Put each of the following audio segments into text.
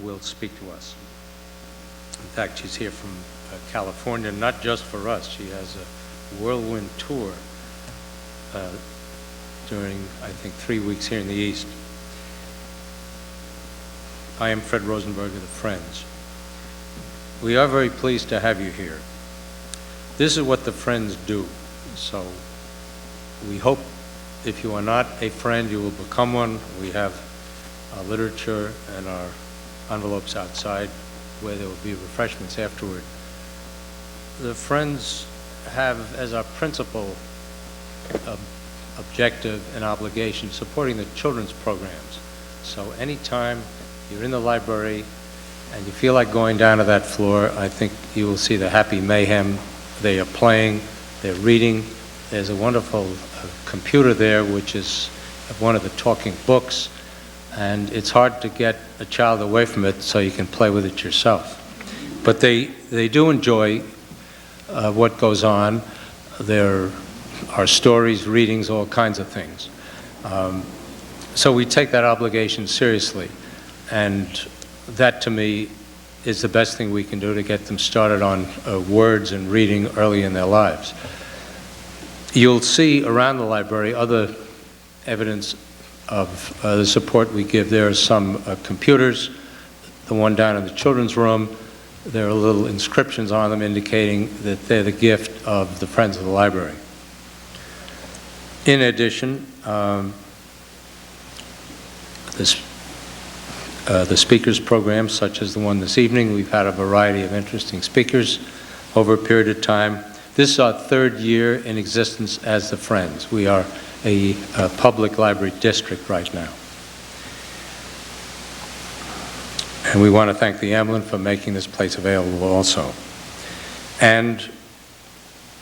will speak to us. In fact, she's here from California, not just for us. She has a whirlwind tour during, I think, 3 weeks here in the East. I am Fred Rosenberg of the Friends. We are very pleased to have you here. This is what the Friends do. So we hope if you are not a friend, you will become one. We have our literature and our envelopes outside where there will be refreshments afterward. The Friends have as our principal objective and obligation supporting the children's programs. So anytime you're in the library and you feel like going down to that floor, I think you will see the happy mayhem. They are playing, they're reading. There's a wonderful computer there, which is one of the talking books, and it's hard to get a child away from it so you can play with it yourself. But they do enjoy what goes on. There are stories, readings, all kinds of things. So we take that obligation seriously, and that to me is the best thing we can do to get them started on words and reading early in their lives. You'll see around the library other evidence of the support we give. There are some computers, the one down in the children's room. There are little inscriptions on them indicating that they're the gift of the Friends of the Library. In addition, the speakers program, such as the one this evening, we've had a variety of interesting speakers over a period of time. This is our third year in existence as the Friends. We are a public library district right now. And we want to thank the Amblin for making this place available also. And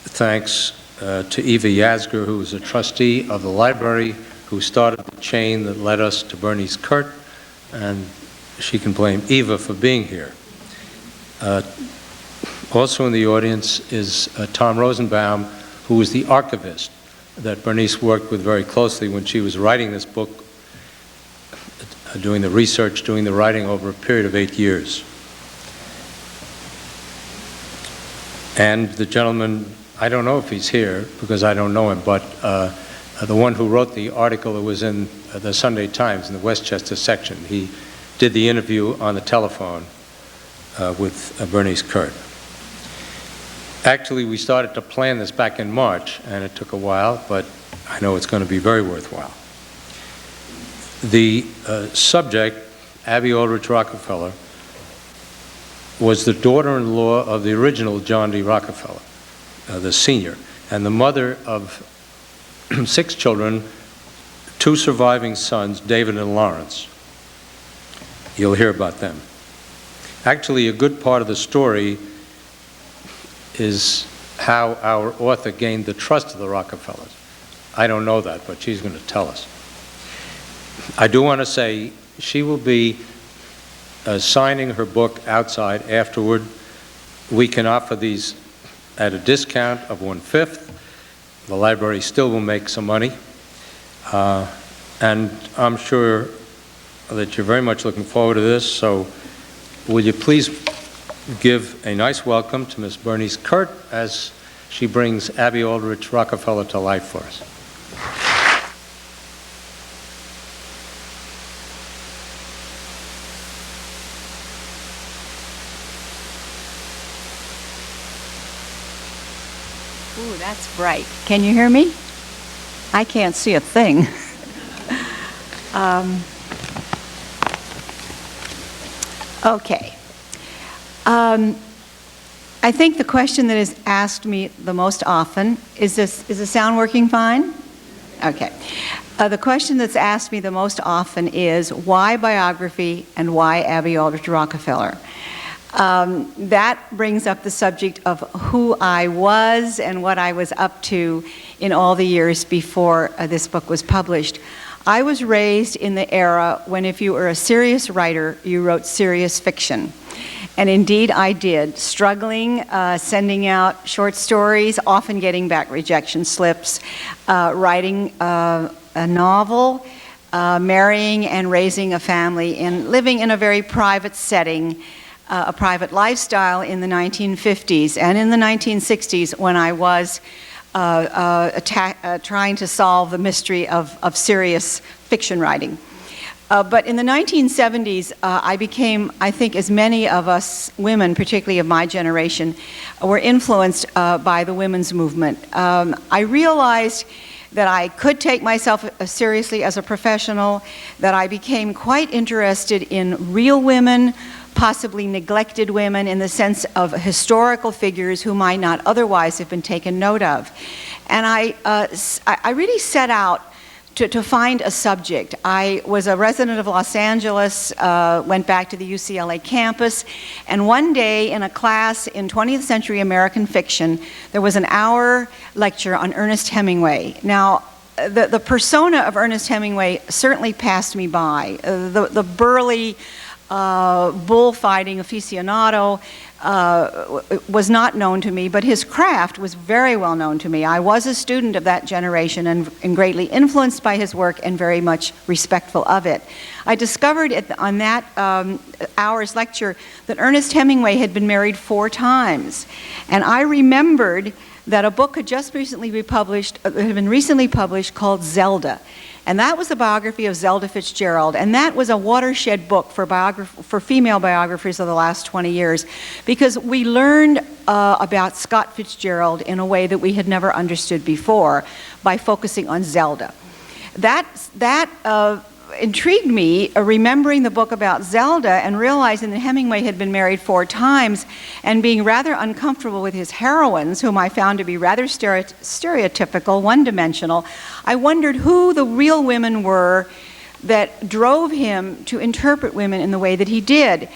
thanks to Eva Yasgur, who is a trustee of the library, who started the chain that led us to Bernice Kurt, and she can blame Eva for being here. Also in the audience is Tom Rosenbaum, who was the archivist that Bernice worked with very closely when she was writing this book, doing the research, doing the writing over a period of 8 years. And the gentleman, I don't know if he's here because I don't know him, but the one who wrote the article that was in the Sunday Times in the Westchester section, he did the interview on the telephone with Bernice Kurt. Actually, we started to plan this back in March, and it took a while, but I know it's going to be very worthwhile. The subject, Abby Aldrich Rockefeller, was the daughter-in-law of the original John D. Rockefeller, the senior, and the mother of 6 children, 2 surviving sons, David and Lawrence. You'll hear about them. Actually, a good part of the story is how our author gained the trust of the Rockefellers. I don't know that, but she's going to tell us. I do want to say she will be signing her book outside afterward. We can offer these at a discount of 1/5. The library still will make some money. And I'm sure that you're very much looking forward to this, so will you please give a nice welcome to Miss Bernice Kurt as she brings Abby Aldrich Rockefeller to life for us. Ooh, that's bright. Can you hear me? I can't see a thing. Okay. I think the question that is asked me the most often, is the sound working fine? Okay. The question that's asked me the most often is, why biography and why Abby Aldrich Rockefeller? That brings up the subject of who I was and what I was up to in all the years before this book was published. I was raised in the era when if you were a serious writer, you wrote serious fiction. And indeed I did, struggling, sending out short stories, often getting back rejection slips, writing a novel, marrying and raising a family and living in a very private setting, a private lifestyle in the 1950s and in the 1960s when I was trying to solve the mystery of serious fiction writing. But in the 1970s, I became, I think, as many of us women, particularly of my generation, were influenced by the women's movement. I realized that I could take myself seriously as a professional, that I became quite interested in real women, possibly neglected women in the sense of historical figures who might not otherwise have been taken note of. And I really set out to find a subject. I was a resident of Los Angeles, went back to the UCLA campus, and one day in a class in 20th century American fiction, there was an hour lecture on Ernest Hemingway. Now, the persona of Ernest Hemingway certainly passed me by. The burly, bullfighting aficionado was not known to me, but his craft was very well known to me. I was a student of that generation and greatly influenced by his work and very much respectful of it. I discovered on that hour's lecture that Ernest Hemingway had been married 4 times. And I remembered that a book had just recently been recently published called Zelda. And that was a biography of Zelda Fitzgerald, and that was a watershed book for female biographers of the last 20 years, because we learned about Scott Fitzgerald in a way that we had never understood before by focusing on Zelda. That intrigued me, remembering the book about Zelda and realizing that Hemingway had been married 4 times and being rather uncomfortable with his heroines, whom I found to be rather stereotypical, one-dimensional. I wondered who the real women were that drove him to interpret women in the way that he did.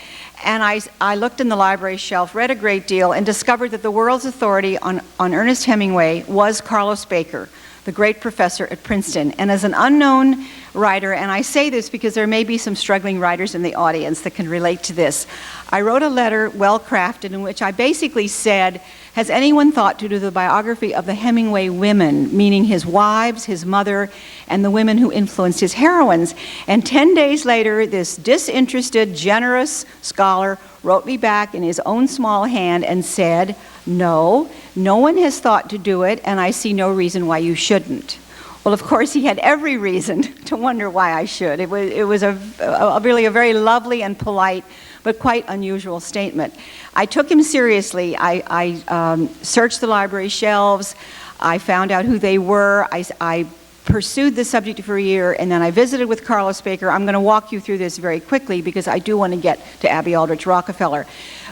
And I looked in the library shelf, read a great deal, and discovered that the world's authority on Ernest Hemingway was Carlos Baker, the great professor at Princeton. And as an unknown writer, and I say this because there may be some struggling writers in the audience that can relate to this, I wrote a letter, well crafted, in which I basically said, has anyone thought to do the biography of the Hemingway women, meaning his wives, his mother, and the women who influenced his heroines? And 10 days later, this disinterested, generous scholar wrote me back in his own small hand and said, no one has thought to do it, and I see no reason why you shouldn't. Well, of course, he had every reason to wonder why I should. It was really a very lovely and polite, but quite unusual statement. I took him seriously. I searched the library shelves. I found out who they were. I pursued the subject for a year, and then I visited with Carlos Baker. I'm going to walk you through this very quickly because I do want to get to Abby Aldrich Rockefeller.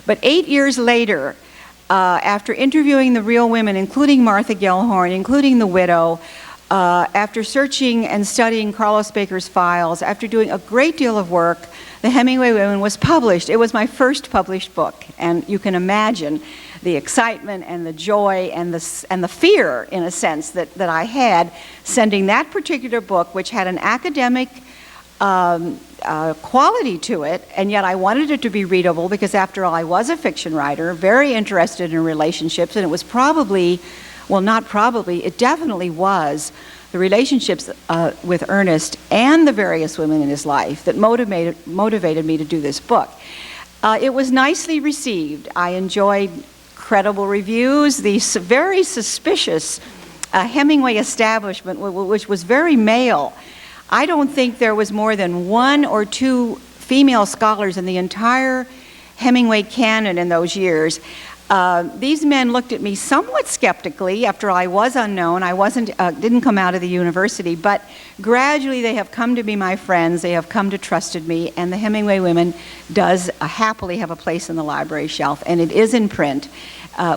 But 8 years later, after interviewing the real women, including Martha Gellhorn, including the widow, after searching and studying Carlos Baker's files, after doing a great deal of work, The Hemingway Women was published. It was my first published book, and you can imagine the excitement and the joy and the fear, in a sense, that I had sending that particular book, which had an academic quality to it, and yet I wanted it to be readable because, after all, I was a fiction writer, very interested in relationships, and it was probably, well, not probably, it definitely was the relationships with Ernest and the various women in his life that motivated me to do this book. It was nicely received. I enjoyed credible reviews. The very suspicious Hemingway establishment, which was very male. I don't think there was more than 1 or 2 female scholars in the entire Hemingway canon in those years. These men looked at me somewhat skeptically. After all, I was unknown. I didn't come out of the university, but gradually they have come to be my friends. They have come to trusted me, and the Hemingway Women does happily have a place in the library shelf, and it is in print,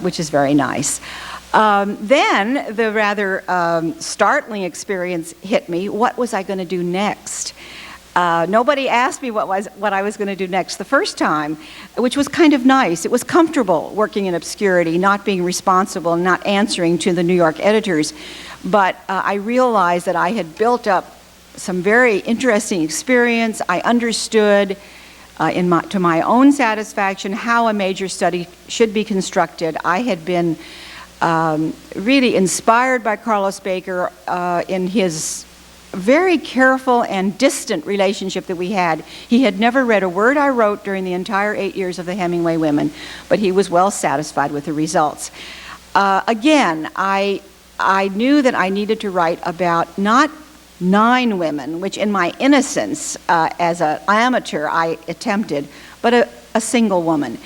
which is very nice. Then the rather startling experience hit me. What was I going to do next? Nobody asked me what I was going to do next the first time, which was kind of nice. It was comfortable working in obscurity, not being responsible, not answering to the New York editors. But I realized that I had built up some very interesting experience. I understood to my own satisfaction how a major study should be constructed. I had been really inspired by Carlos Baker in his very careful and distant relationship that we had. He had never read a word I wrote during the entire 8 years of the Hemingway Women, but he was well satisfied with the results. Again, I knew that I needed to write about not 9 women, which in my innocence as an amateur I attempted, but a single woman.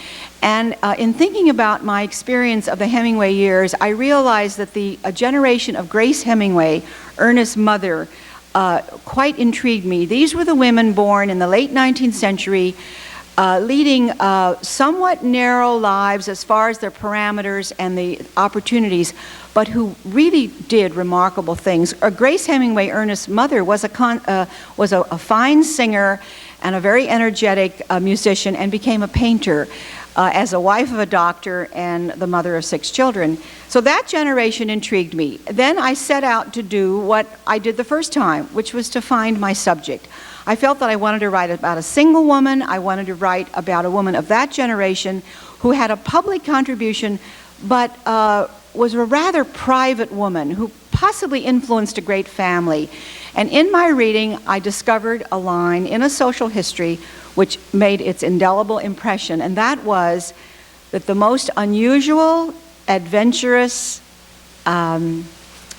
And in thinking about my experience of the Hemingway years, I realized that a generation of Grace Hemingway, Ernest's mother, quite intrigued me. These were the women born in the late 19th century, leading somewhat narrow lives as far as their parameters and the opportunities, but who really did remarkable things. Grace Hemingway, Ernest's mother, was a fine singer and a very energetic musician, and became a painter as a wife of a doctor and the mother of 6 children. So that generation intrigued me. Then I set out to do what I did the first time, which was to find my subject. I felt that I wanted to write about a single woman. I wanted to write about a woman of that generation who had a public contribution, but was a rather private woman who possibly influenced a great family. And in my reading, I discovered a line in a social history which made its indelible impression, and that was that the most unusual, adventurous,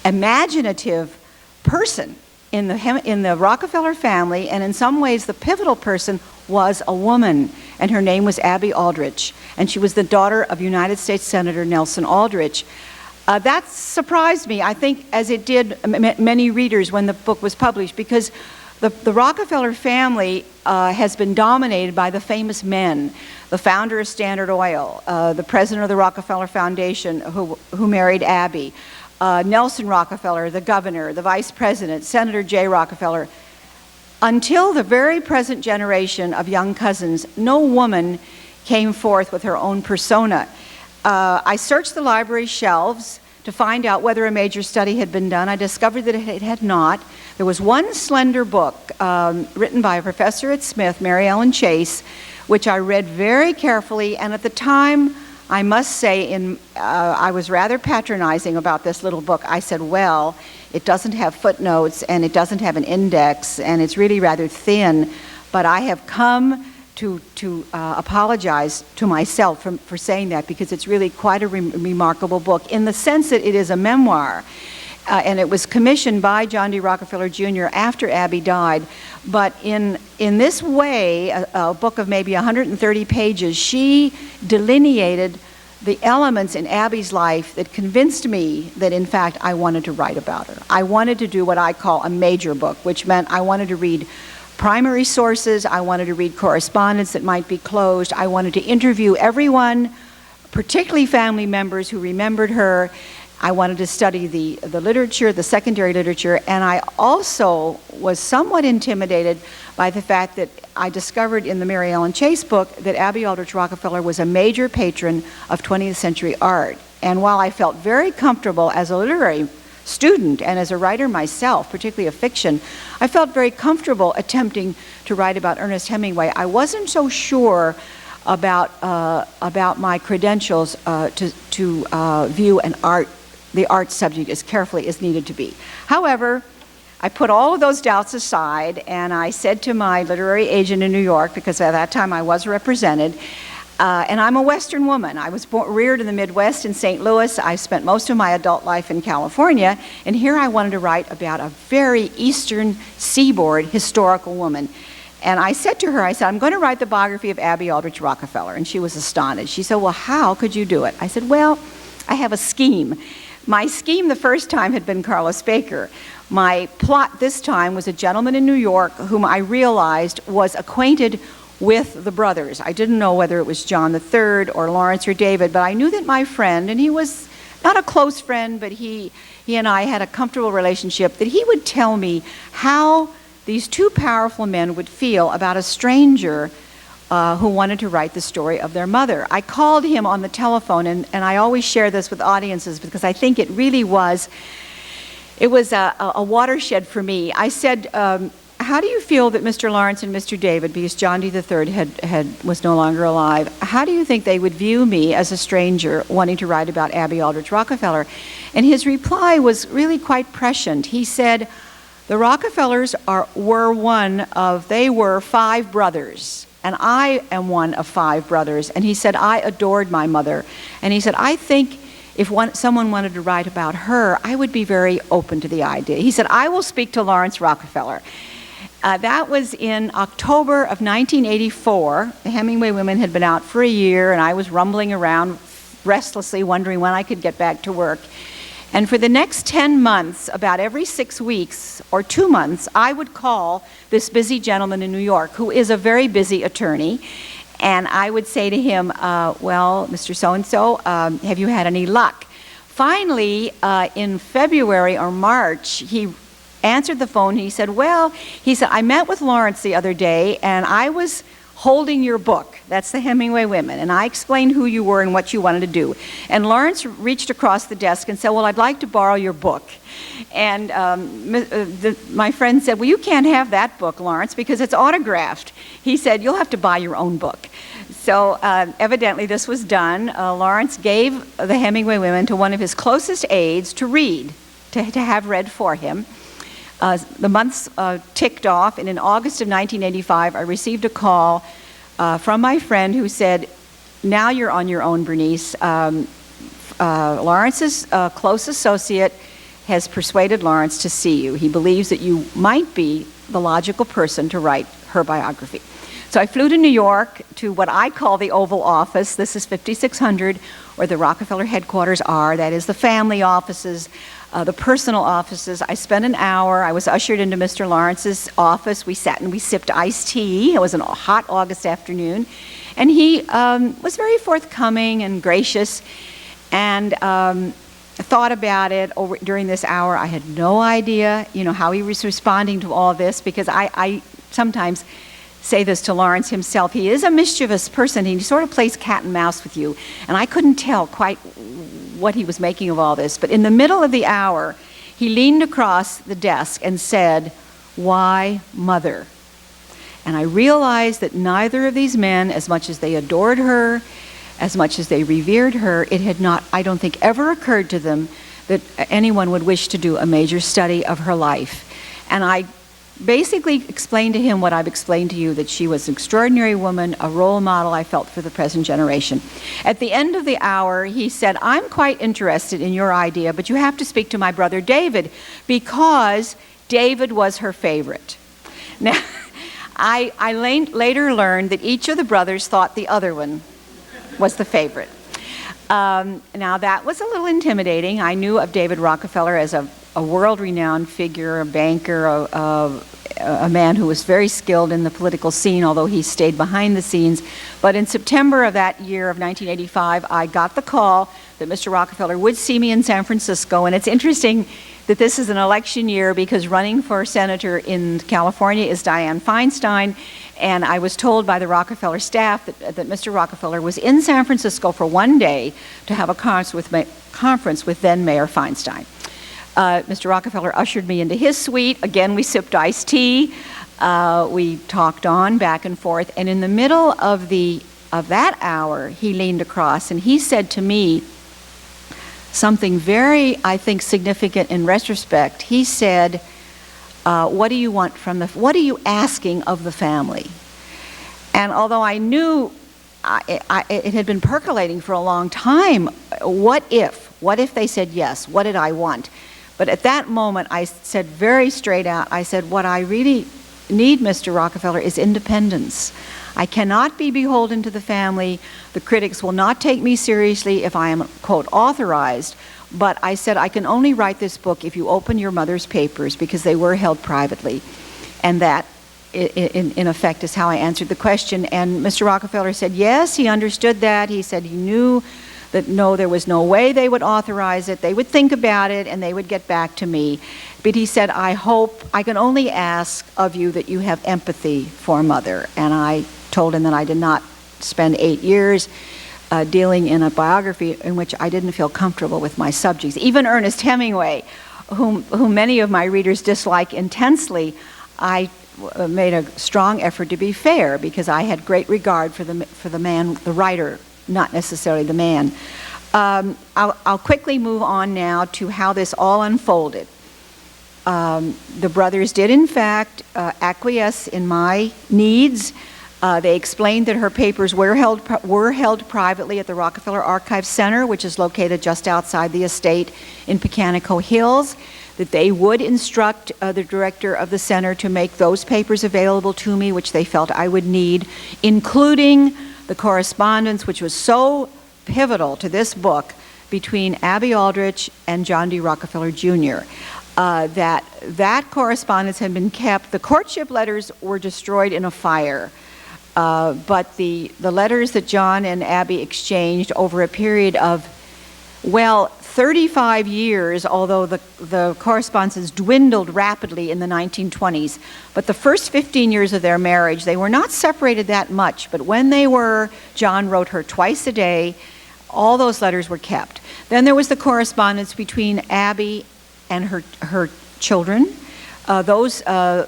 imaginative person in the Rockefeller family, and in some ways the pivotal person, was a woman, and her name was Abby Aldrich, and she was the daughter of United States Senator Nelson Aldrich. That surprised me, I think, as it did many readers when the book was published, because the Rockefeller family has been dominated by the famous men, the founder of Standard Oil, the president of the Rockefeller Foundation who married Abby, Nelson Rockefeller, the governor, the vice president, Senator J. Rockefeller. Until the very present generation of young cousins, no woman came forth with her own persona. I searched the library shelves to find out whether a major study had been done. I discovered that it had not. There was one slender book written by a professor at Smith, Mary Ellen Chase, which I read very carefully, and at the time, I must say, I was rather patronizing about this little book. I said, well, it doesn't have footnotes, and it doesn't have an index, and it's really rather thin, but I have come to apologize to myself for saying that, because it's really quite a remarkable book in the sense that it is a memoir. And it was commissioned by John D. Rockefeller Jr. after Abby died. But in this way, a book of maybe 130 pages, she delineated the elements in Abby's life that convinced me that, in fact, I wanted to write about her. I wanted to do what I call a major book, which meant I wanted to read primary sources, I wanted to read correspondence that might be closed, I wanted to interview everyone, particularly family members who remembered her. I wanted to study the literature, the secondary literature, and I also was somewhat intimidated by the fact that I discovered in the Mary Ellen Chase book that Abby Aldrich Rockefeller was a major patron of 20th century art. And while I felt very comfortable as a literary student and as a writer myself, particularly of fiction, I felt very comfortable attempting to write about Ernest Hemingway. I wasn't so sure about my credentials to view the art subject as carefully as needed to be. However, I put all of those doubts aside, and I said to my literary agent in New York, because at that time I was represented, and I'm a Western woman. I was reared in the Midwest in St. Louis. I spent most of my adult life in California, and here I wanted to write about a very eastern seaboard historical woman. And I said to her, I said, I'm going to write the biography of Abby Aldrich Rockefeller. And she was astonished. She said, well, how could you do it? I said, well, I have a scheme. My scheme the first time had been Carlos Baker. My plot this time was a gentleman in New York whom I realized was acquainted with the brothers. I didn't know whether it was John III or Lawrence or David, but I knew that my friend, and he was not a close friend, but he and I had a comfortable relationship, that he would tell me how these two powerful men would feel about a stranger who wanted to write the story of their mother. I called him on the telephone, and I always share this with audiences because I think it really was, it was a watershed for me. I said, how do you feel that Mr. Lawrence and Mr. David, because John D. III was no longer alive, how do you think they would view me as a stranger wanting to write about Abby Aldrich Rockefeller? And his reply was really quite prescient. He said, The Rockefellers they were 5 brothers, and I am one of 5 brothers. And he said, I adored my mother. And he said, I think if someone wanted to write about her, I would be very open to the idea. He said, I will speak to Lawrence Rockefeller. That was in October of 1984. The Hemingway Women had been out for a year, and I was rumbling around restlessly, wondering when I could get back to work. And for the next 10 months, about every 6 weeks or 2 months, I would call this busy gentleman in New York, who is a very busy attorney, and I would say to him, well, Mr. So-and-so, have you had any luck? Finally, in February or March, he answered the phone. He said, I met with Lawrence the other day, and I was holding your book. That's the Hemingway Women. And I explained who you were and what you wanted to do. And Lawrence reached across the desk and said, well, I'd like to borrow your book. And my friend said, well, you can't have that book, Lawrence, because it's autographed. He said, you'll have to buy your own book. So evidently this was done. Lawrence gave the Hemingway Women to one of his closest aides to read, to have read for him. The months ticked off, and in August of 1985, I received a call from my friend who said, now you're on your own, Bernice. Lawrence's close associate has persuaded Lawrence to see you. He believes that you might be the logical person to write her biography. So I flew to New York to what I call the Oval Office. This is 5600, where the Rockefeller headquarters are. That is the family offices, the personal offices. I spent an hour. I was ushered into Mr. Lawrence's office. We sat and we sipped iced tea. It was a hot August afternoon. And he was very forthcoming and gracious, and thought about it during this hour. I had no idea, how he was responding to all this, because I sometimes say this to Lawrence himself. He is a mischievous person. He sort of plays cat and mouse with you, and I couldn't tell quite what he was making of all this. But in the middle of the hour, he leaned across the desk and said, "Why, Mother?" And I realized that neither of these men, as much as they adored her, as much as they revered her, it had not, I don't think, ever occurred to them that anyone would wish to do a major study of her life. And I basically explained to him what I've explained to you, that she was an extraordinary woman, a role model I felt for the present generation. At the end of the hour, he said, "I'm quite interested in your idea, but you have to speak to my brother David, because David was her favorite." Now, I later learned that each of the brothers thought the other one was the favorite. Now, that was a little intimidating. I knew of David Rockefeller as a world-renowned figure, a banker, a man who was very skilled in the political scene, although he stayed behind the scenes. But in September of that year of 1985, I got the call that Mr. Rockefeller would see me in San Francisco. And it's interesting that this is an election year, because running for senator in California is Dianne Feinstein. And I was told by the Rockefeller staff that Mr. Rockefeller was in San Francisco for one day to have a conference with then Mayor Feinstein. Mr. Rockefeller ushered me into his suite. Again, we sipped iced tea. We talked on back and forth. And in the middle of that hour, he leaned across and he said to me something very, I think, significant in retrospect. He said, "What do you want what are you asking of the family?" And although I knew it had been percolating for a long time, what if they said yes? What did I want? But at that moment, I said very straight out, I said, "What I really need, Mr. Rockefeller, is independence. I cannot be beholden to the family. The critics will not take me seriously if I am, quote, authorized. But I said, I can only write this book if you open your mother's papers, because they were held privately." And that, in effect, is how I answered the question. And Mr. Rockefeller said yes, he understood that. He said he knew that no, there was no way they would authorize it. They would think about it and they would get back to me. But he said, "I hope, I can only ask of you that you have empathy for Mother." And I told him that I did not spend 8 years dealing in a biography in which I didn't feel comfortable with my subjects. Even Ernest Hemingway, whom many of my readers dislike intensely, I made a strong effort to be fair, because I had great regard for the man, the writer, not necessarily the man. I'll quickly move on now to how this all unfolded. The brothers did, in fact, acquiesce in my needs. They explained that her papers were held privately at the Rockefeller Archive Center, which is located just outside the estate in Pecanico Hills, that they would instruct the director of the center to make those papers available to me, which they felt I would need, including the correspondence, which was so pivotal to this book, between Abby Aldrich and John D. Rockefeller Jr. That correspondence had been kept. The courtship letters were destroyed in a fire. But the letters that John and Abby exchanged over a period of, 35 years, although the correspondence dwindled rapidly in the 1920s. But the first 15 years of their marriage, they were not separated that much. But when they were, John wrote her twice a day. All those letters were kept. Then there was the correspondence between Abby and her children. Those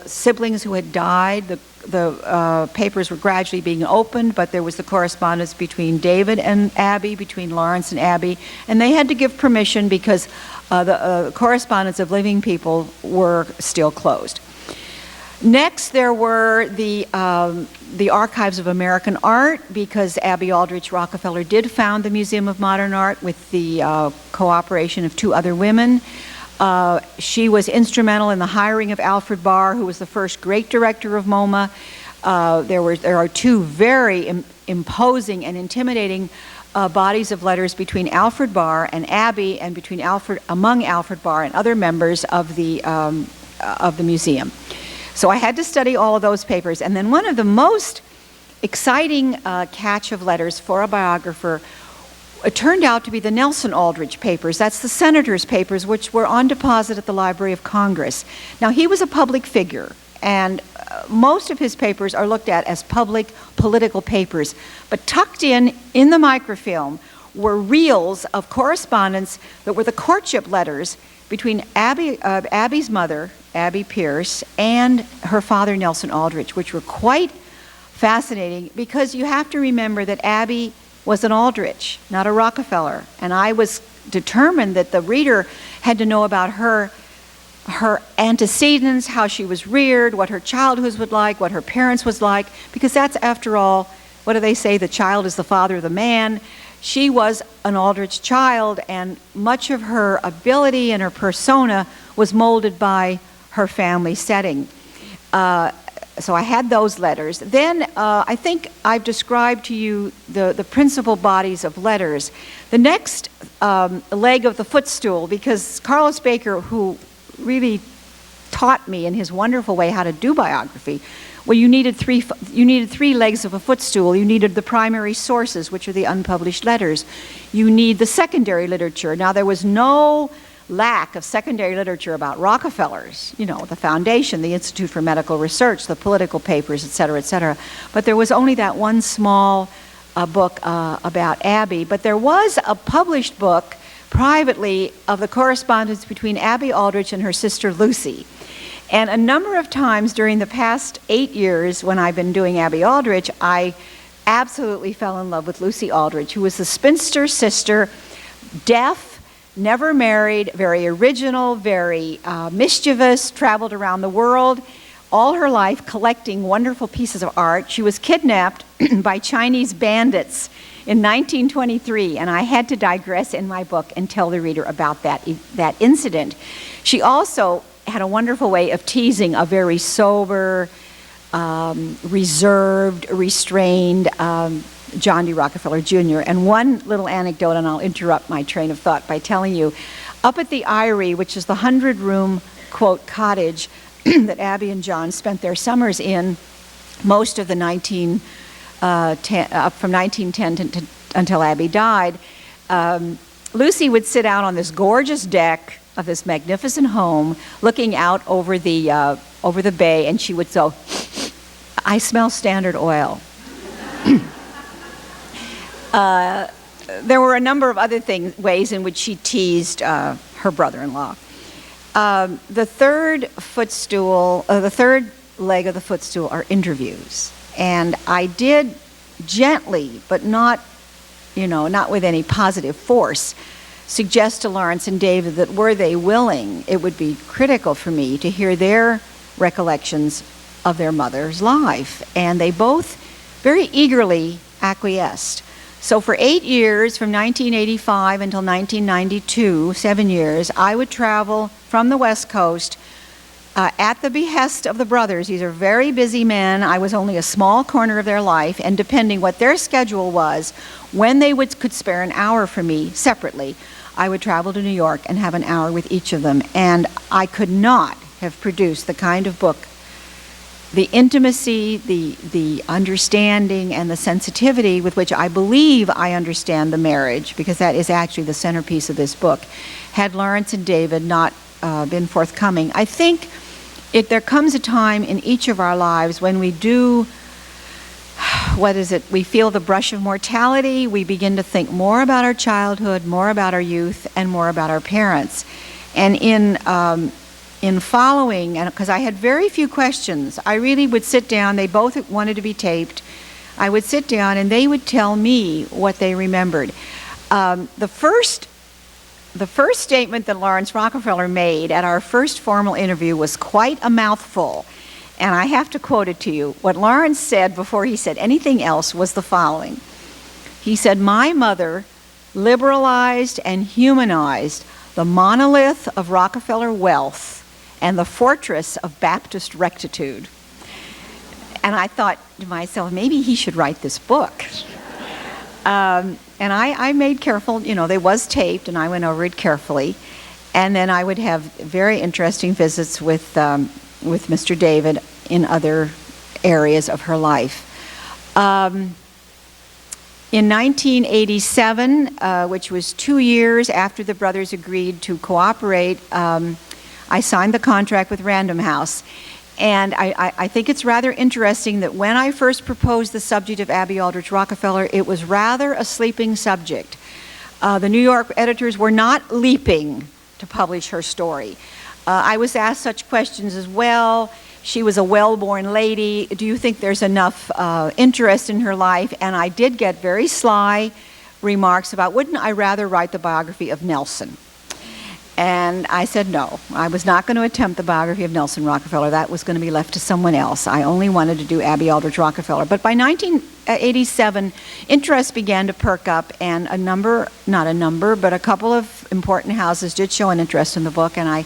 siblings who had died, the papers were gradually being opened, but there was the correspondence between David and Abby, between Lawrence and Abby, and they had to give permission because the correspondence of living people were still closed. Next, there were the Archives of American Art, because Abby Aldrich Rockefeller did found the Museum of Modern Art with the cooperation of two other women. She was instrumental in the hiring of Alfred Barr, who was the first great director of MoMA. There are two very imposing and intimidating bodies of letters between Alfred Barr and Abby, and among Alfred Barr and other members of the museum. So I had to study all of those papers. And then one of the most exciting catch of letters for a biographer, it turned out to be the Nelson Aldrich papers. That's the senator's papers, which were on deposit at the Library of Congress. Now, he was a public figure, and most of his papers are looked at as public political papers. But tucked in the microfilm were reels of correspondence that were the courtship letters between Abby's mother, Abby Pierce, and her father, Nelson Aldrich, which were quite fascinating, because you have to remember that Abby was an Aldrich, not a Rockefeller. And I was determined that the reader had to know about her antecedents, how she was reared, what her childhood was like, what her parents was like, because that's, after all, what do they say, the child is the father of the man. She was an Aldrich child, and much of her ability and her persona was molded by her family setting. So I had those letters. Then I think I've described to you the principal bodies of letters. The next leg of the footstool, because Carlos Baker, who really taught me in his wonderful way how to do biography, well, you needed three legs of a footstool. You needed the primary sources, which are the unpublished letters. You need the secondary literature. Now, there was no lack of secondary literature about Rockefellers, the Foundation, the Institute for Medical Research, the political papers, et cetera, et cetera. But there was only that one small book about Abby. But there was a published book privately of the correspondence between Abby Aldrich and her sister Lucy. And a number of times during the past 8 years when I've been doing Abby Aldrich, I absolutely fell in love with Lucy Aldrich, who was the spinster sister, deaf, never married, very original, very mischievous, traveled around the world all her life collecting wonderful pieces of art. She was kidnapped by Chinese bandits in 1923, and I had to digress in my book and tell the reader about that incident. She also had a wonderful way of teasing a very sober, reserved, restrained John D. Rockefeller Jr. And one little anecdote, and I'll interrupt my train of thought by telling you, up at the Eyrie, which is the 100-room, quote, cottage that Abby and John spent their summers in most of the from 1910 until Abby died, Lucy would sit out on this gorgeous deck of this magnificent home, looking out over the bay, and she would go, "I smell Standard Oil." There were a number of other ways in which she teased her brother-in-law. The third leg of the footstool are interviews, and I did gently, but not with any positive force, suggest to Lawrence and David that were they willing, it would be critical for me to hear their recollections of their mother's life. And they both very eagerly acquiesced. So for 8 years, from 1985 until 1992, 7 years, I would travel from the West Coast at the behest of the brothers. These are very busy men. I was only a small corner of their life, and depending what their schedule was, when they could spare an hour for me separately, I would travel to New York and have an hour with each of them. And I could not have produced the kind of book, the intimacy, the understanding, and the sensitivity with which I believe I understand the marriage, because that is actually the centerpiece of this book, had Lawrence and David not been forthcoming. I think there comes a time in each of our lives when we do, we feel the brush of mortality. We begin to think more about our childhood, more about our youth, and more about our parents. And in following, and because I had very few questions, I really would sit down. They both wanted to be taped. I would sit down and they would tell me what they remembered. The first statement that Lawrence Rockefeller made at our first formal interview was quite a mouthful, and I have to quote it to you. What Lawrence said before he said anything else was the following. He said, "My mother liberalized and humanized the monolith of Rockefeller wealth and the fortress of Baptist rectitude." And I thought to myself, maybe he should write this book. And I made careful, they was taped, and I went over it carefully. And then I would have very interesting visits with Mr. David in other areas of her life. In 1987, which was 2 years after the brothers agreed to cooperate, I signed the contract with Random House. And I think it's rather interesting that when I first proposed the subject of Abby Aldrich Rockefeller, it was rather a sleeping subject. The New York editors were not leaping to publish her story. I was asked such questions as, well, she was a well-born lady. Do you think there's enough interest in her life? And I did get very sly remarks about, wouldn't I rather write the biography of Nelson? And I said no. I was not going to attempt the biography of Nelson Rockefeller. That was going to be left to someone else. I only wanted to do Abby Aldrich Rockefeller. But by 1987, interest began to perk up, and a couple of important houses did show an interest in the book, and I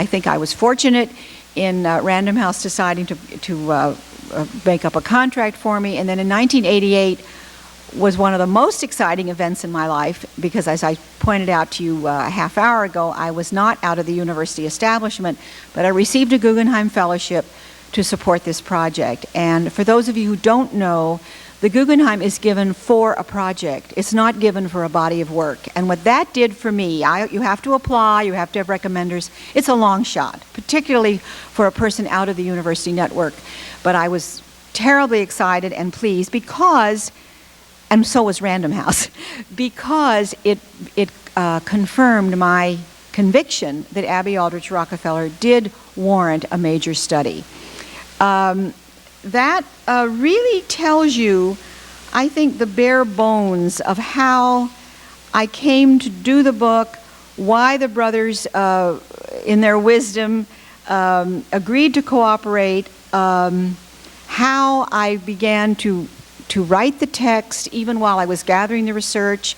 think I was fortunate in Random House deciding to make up a contract for me. And then in 1988, was one of the most exciting events in my life, because as I pointed out to you a half hour ago, I was not out of the university establishment, but I received a Guggenheim Fellowship to support this project. And for those of you who don't know, the Guggenheim is given for a project. It's not given for a body of work. And what that did for me, you have to apply, you have to have recommenders. It's a long shot, particularly for a person out of the university network. But I was terribly excited and pleased because, and so was Random House, because it confirmed my conviction that Abby Aldrich Rockefeller did warrant a major study. That really tells you, I think, the bare bones of how I came to do the book, why the brothers, in their wisdom, agreed to cooperate, how I began to write the text, even while I was gathering the research.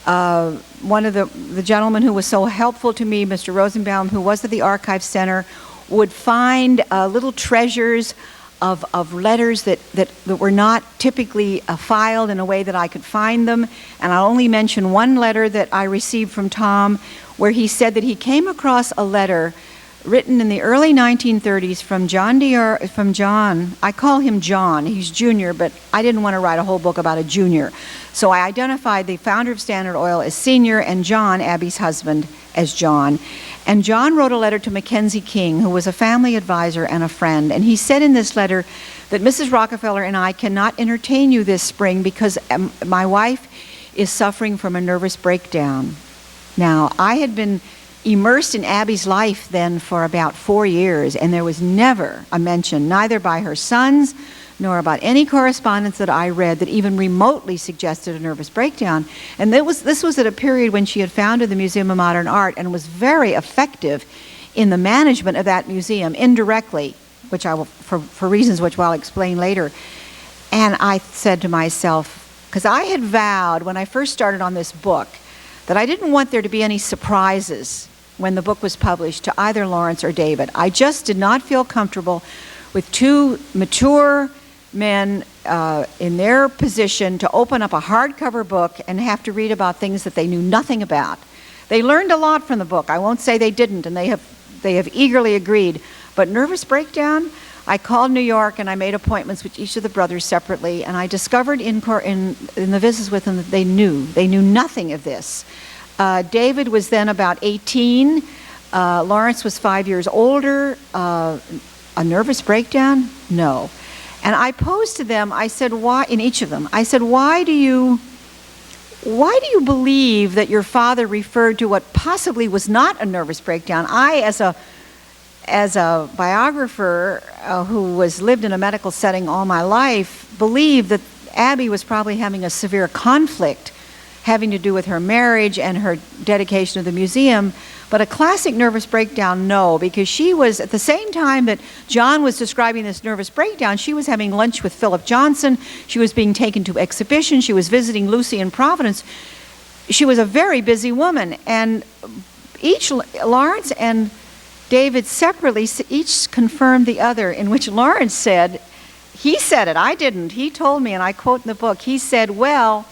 One of the gentlemen who was so helpful to me, Mr. Rosenbaum, who was at the Archive Center, would find little treasures of letters that were not typically filed in a way that I could find them. And I'll only mention one letter that I received from Tom, where he said that he came across a letter written in the early 1930s from John. I call him John. He's junior, but I didn't want to write a whole book about a junior. So I identified the founder of Standard Oil as senior and John, Abby's husband, as John. And John wrote a letter to Mackenzie King, who was a family advisor and a friend. And he said in this letter that Mrs. Rockefeller and I cannot entertain you this spring because my wife is suffering from a nervous breakdown. Now, I had been immersed in Abby's life then for about 4 years, and there was never a mention, neither by her sons nor about any correspondence that I read that even remotely suggested a nervous breakdown. And this was at a period when she had founded the Museum of Modern Art and was very effective in the management of that museum, indirectly, which I will, for reasons which I'll explain later. And I said to myself, because I had vowed when I first started on this book that I didn't want there to be any surprises when the book was published to either Lawrence or David. I just did not feel comfortable with two mature men in their position to open up a hardcover book and have to read about things that they knew nothing about. They learned a lot from the book. I won't say they didn't, and they have eagerly agreed. But nervous breakdown, I called New York and I made appointments with each of the brothers separately, and I discovered in the visits with them that they knew nothing of this. David was then about 18. Lawrence was 5 years older. A nervous breakdown? No. And I posed to them, I said, why, in each of them, I said, why do you believe that your father referred to what possibly was not a nervous breakdown? I, as a biographer who lived in a medical setting all my life, believed that Abby was probably having a severe conflict having to do with her marriage and her dedication to the museum. But a classic nervous breakdown, no, because she was, at the same time that John was describing this nervous breakdown, she was having lunch with Philip Johnson, she was being taken to exhibitions, she was visiting Lucy in Providence. She was a very busy woman, and Lawrence and David separately, each confirmed the other, in which Lawrence said, he said it, I didn't, he told me, and I quote in the book, he said, well,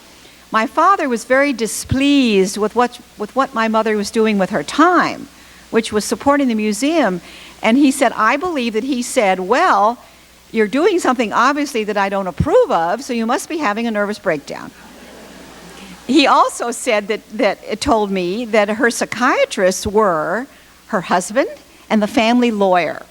my father was very displeased with what my mother was doing with her time, which was supporting the museum. And he said, I believe that he said, well, you're doing something obviously that I don't approve of, so you must be having a nervous breakdown. He also said that it told me that her psychiatrists were her husband and the family lawyer.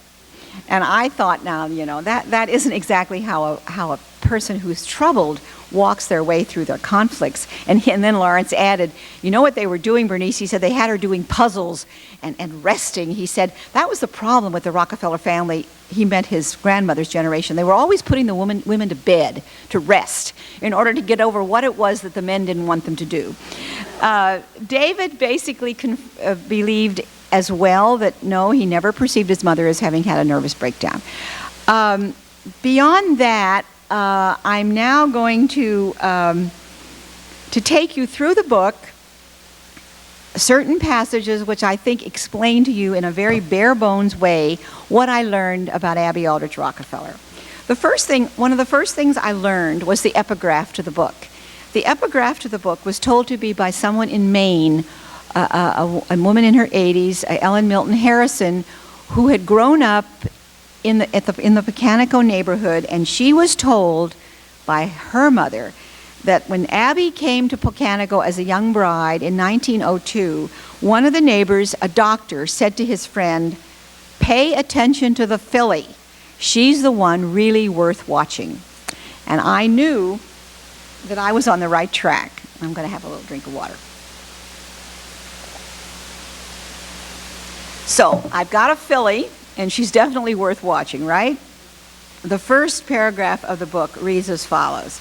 And I thought, now, that isn't exactly how a person who's troubled walks their way through their conflicts. And then Lawrence added, you know what they were doing, Bernice? He said they had her doing puzzles and resting. He said that was the problem with the Rockefeller family. He meant his grandmother's generation. They were always putting the women to bed, to rest, in order to get over what it was that the men didn't want them to do. David basically believed as well that no, he never perceived his mother as having had a nervous breakdown. Beyond that, I'm now going to take you through the book, certain passages which I think explain to you in a very bare bones way what I learned about Abby Aldrich Rockefeller. One of the first things I learned was the epigraph to the book. The epigraph to the book was told to be by someone in Maine, a woman in her 80s, Ellen Milton Harrison, who had grown up in the Pecanico neighborhood, and she was told by her mother that when Abby came to Pecanico as a young bride in 1902, one of the neighbors, a doctor, said to his friend, "Pay attention to the filly. She's the one really worth watching." And I knew that I was on the right track. I'm going to have a little drink of water. So I've got a filly, and she's definitely worth watching, right? The first paragraph of the book reads as follows.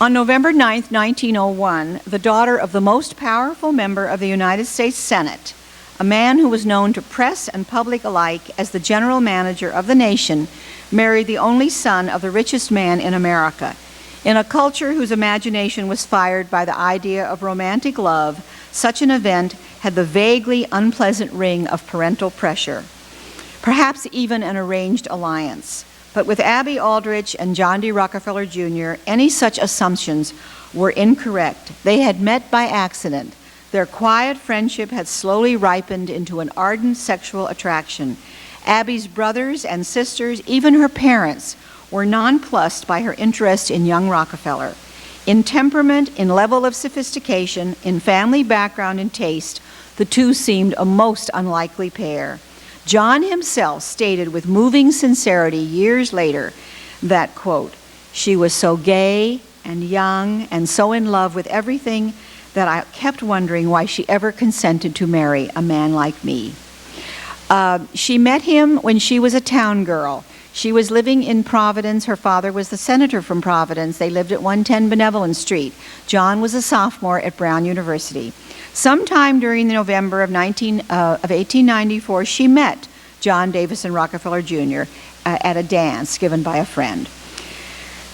On November 9th, 1901, the daughter of the most powerful member of the United States Senate, a man who was known to press and public alike as the general manager of the nation, married the only son of the richest man in America. In a culture whose imagination was fired by the idea of romantic love, such an event had the vaguely unpleasant ring of parental pressure, perhaps even an arranged alliance. But with Abby Aldrich and John D. Rockefeller Jr., any such assumptions were incorrect. They had met by accident. Their quiet friendship had slowly ripened into an ardent sexual attraction. Abby's brothers and sisters, even her parents, were nonplussed by her interest in young Rockefeller. In temperament, in level of sophistication, in family background and taste, the two seemed a most unlikely pair. John himself stated with moving sincerity years later that, quote, "She was so gay and young and so in love with everything that I kept wondering why she ever consented to marry a man like me." She met him when she was a town girl. She was living in Providence. Her father was the senator from Providence. They lived at 110 Benevolent Street. John was a sophomore at Brown University. Sometime during the November of 1894, she met John Davison Rockefeller Jr. At a dance given by a friend.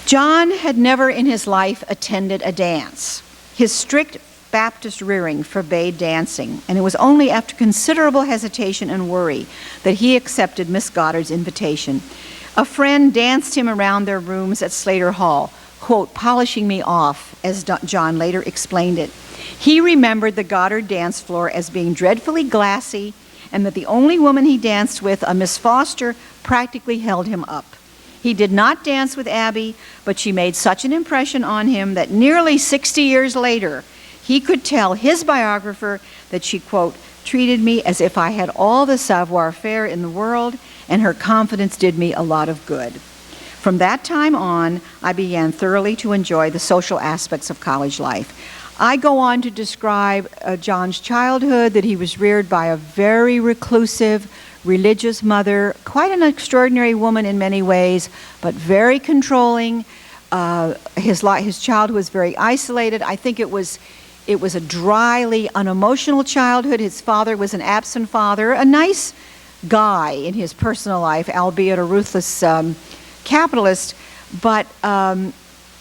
John had never in his life attended a dance. His strict Baptist rearing forbade dancing, and it was only after considerable hesitation and worry that he accepted Miss Goddard's invitation. A friend danced him around their rooms at Slater Hall, quote, polishing me off, as John later explained it. He remembered the Goddard dance floor as being dreadfully glassy, and that the only woman he danced with, a Miss Foster, practically held him up. He did not dance with Abby, but she made such an impression on him that nearly 60 years later, he could tell his biographer that she, quote, treated me as if I had all the savoir-faire in the world, and her confidence did me a lot of good. From that time on, I began thoroughly to enjoy the social aspects of college life. I go on to describe John's childhood, that he was reared by a very reclusive, religious mother, quite an extraordinary woman in many ways, but very controlling. His childhood was very isolated. I think it was a dryly unemotional childhood. His father was an absent father, a nice guy in his personal life, albeit a ruthless capitalist, but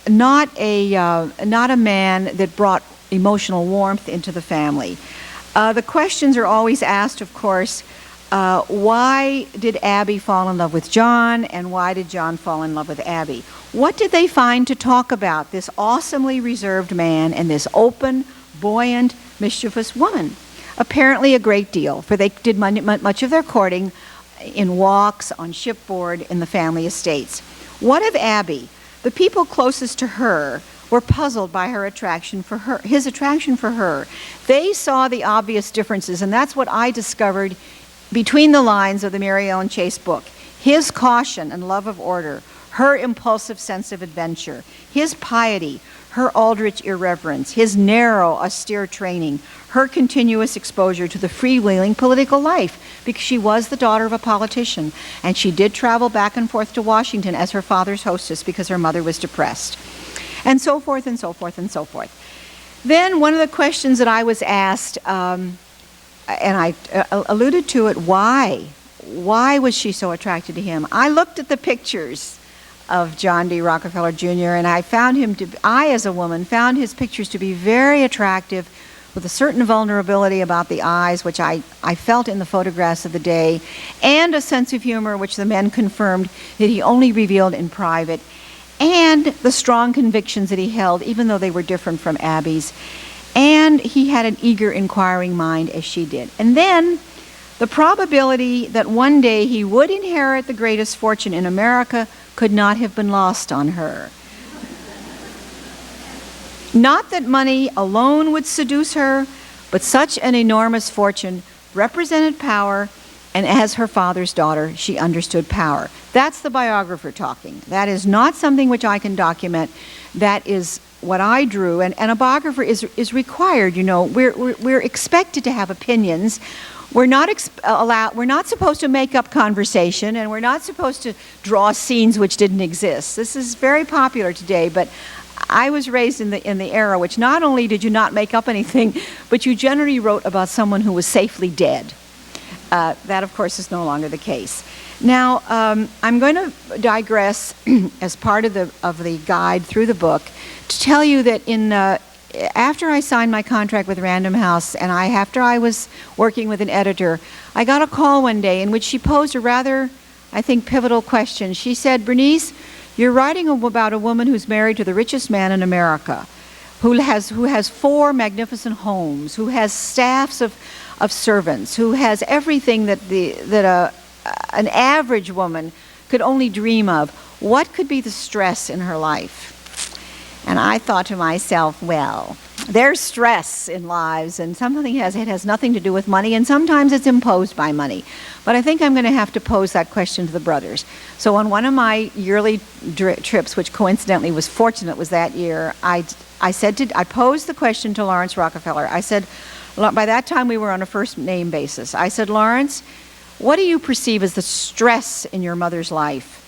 not a man that brought emotional warmth into the family. The questions are always asked, of course, why did Abby fall in love with John, and why did John fall in love with Abby? What did they find to talk about, this awesomely reserved man and this open, buoyant, mischievous woman? Apparently a great deal, for they did much of their courting in walks, on shipboard, in the family estates. What of Abby? The people closest to her were puzzled by his attraction for her. They saw the obvious differences, and that's what I discovered between the lines of the Mary Ellen Chase book. His caution and love of order, her impulsive sense of adventure, his piety, her aldrich irreverence, his narrow, austere training, her continuous exposure to the freewheeling political life, because she was the daughter of a politician, and she did travel back and forth to Washington as her father's hostess because her mother was depressed, and so forth and so forth and so forth. Then one of the questions that I was asked, and I alluded to it, why? Why was she so attracted to him? I looked at the pictures of John D. Rockefeller Jr., and I, as a woman, found his pictures to be very attractive, with a certain vulnerability about the eyes, which I felt in the photographs of the day, and a sense of humor, which the men confirmed that he only revealed in private, and the strong convictions that he held, even though they were different from Abby's. And he had an eager, inquiring mind, as she did. And then the probability that one day he would inherit the greatest fortune in America could not have been lost on her. Not that money alone would seduce her, but such an enormous fortune represented power, and as her father's daughter, she understood power. That's the biographer talking. That is not something which I can document. That is what I drew, and a biographer is required. You know, we're expected to have opinions. We're not supposed to make up conversation, and we're not supposed to draw scenes which didn't exist. This is very popular today, but I was raised in the era which not only did you not make up anything, but you generally wrote about someone who was safely dead. That, of course, is no longer the case. Now, I'm going to digress as part of the guide through the book to tell you that after I signed my contract with Random House, and after I was working with an editor, I got a call one day in which she posed a rather, I think, pivotal question. She said, "Bernice, you're writing about a woman who's married to the richest man in America, who has 4 magnificent homes, who has staffs of servants, who has everything that an average woman could only dream of. What could be the stress in her life?" And I thought to myself, well, there's stress in lives, and it has nothing to do with money, and sometimes it's imposed by money. But I think I'm going to have to pose that question to the brothers. So on one of my yearly trips, which coincidentally was fortunate, was that year, I posed the question to Lawrence Rockefeller. I said, by that time we were on a first name basis. I said, "Lawrence, what do you perceive as the stress in your mother's life?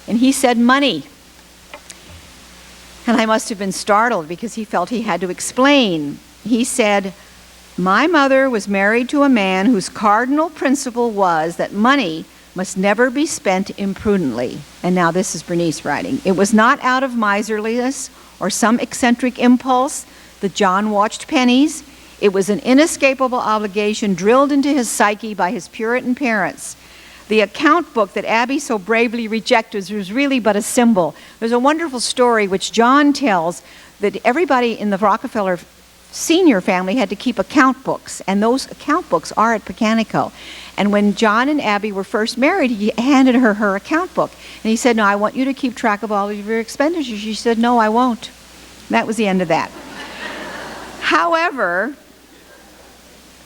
And he said, money. And I must have been startled because he felt he had to explain. He said, my mother was married to a man whose cardinal principle was that money must never be spent imprudently. And now this is Bernice writing. It was not out of miserliness or some eccentric impulse that John watched pennies. It was an inescapable obligation drilled into his psyche by his Puritan parents. The account book that Abby so bravely rejected was really but a symbol. There's a wonderful story which John tells that everybody in the Rockefeller senior family had to keep account books, and those account books are at Pecanico. And when John and Abby were first married, he handed her her account book. And he said, no, I want you to keep track of all of your expenditures. She said, no, I won't. That was the end of that. However,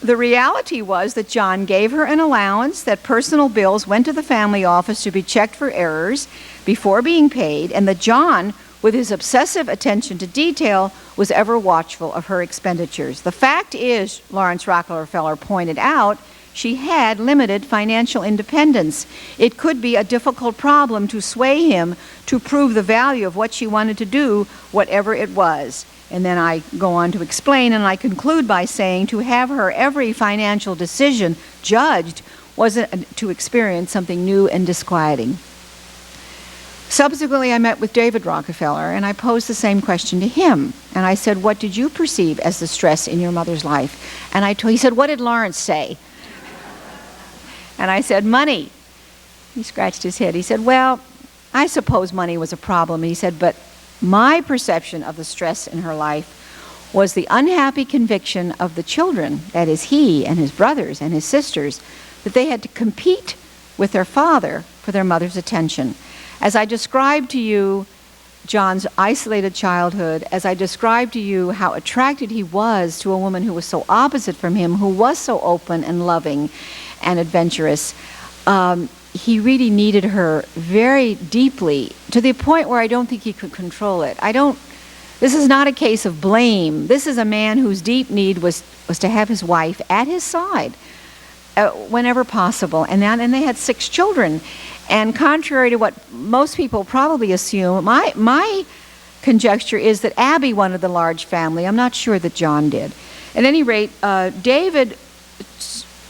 the reality was that John gave her an allowance, that personal bills went to the family office to be checked for errors before being paid, and that John, with his obsessive attention to detail, was ever watchful of her expenditures. The fact is, Lawrence Rockefeller pointed out, she had limited financial independence. It could be a difficult problem to sway him to prove the value of what she wanted to do, whatever it was. And then I go on to explain, and I conclude by saying to have her every financial decision judged was to experience something new and disquieting. Subsequently, I met with David Rockefeller, and I posed the same question to him. And I said, what did you perceive as the stress in your mother's life? And he said, what did Lawrence say? And I said, money. He scratched his head. He said, well, I suppose money was a problem. He said, but my perception of the stress in her life was the unhappy conviction of the children, that is he and his brothers and his sisters, that they had to compete with their father for their mother's attention. As I described to you John's isolated childhood, as I described to you how attracted he was to a woman who was so opposite from him, who was so open and loving and adventurous, he really needed her very deeply, to the point where I don't think he could control it. This is not a case of blame. This is a man whose deep need was to have his wife at his side whenever possible. And they had 6 children. And contrary to what most people probably assume, my conjecture is that Abby wanted the large family. I'm not sure that John did. At any rate, David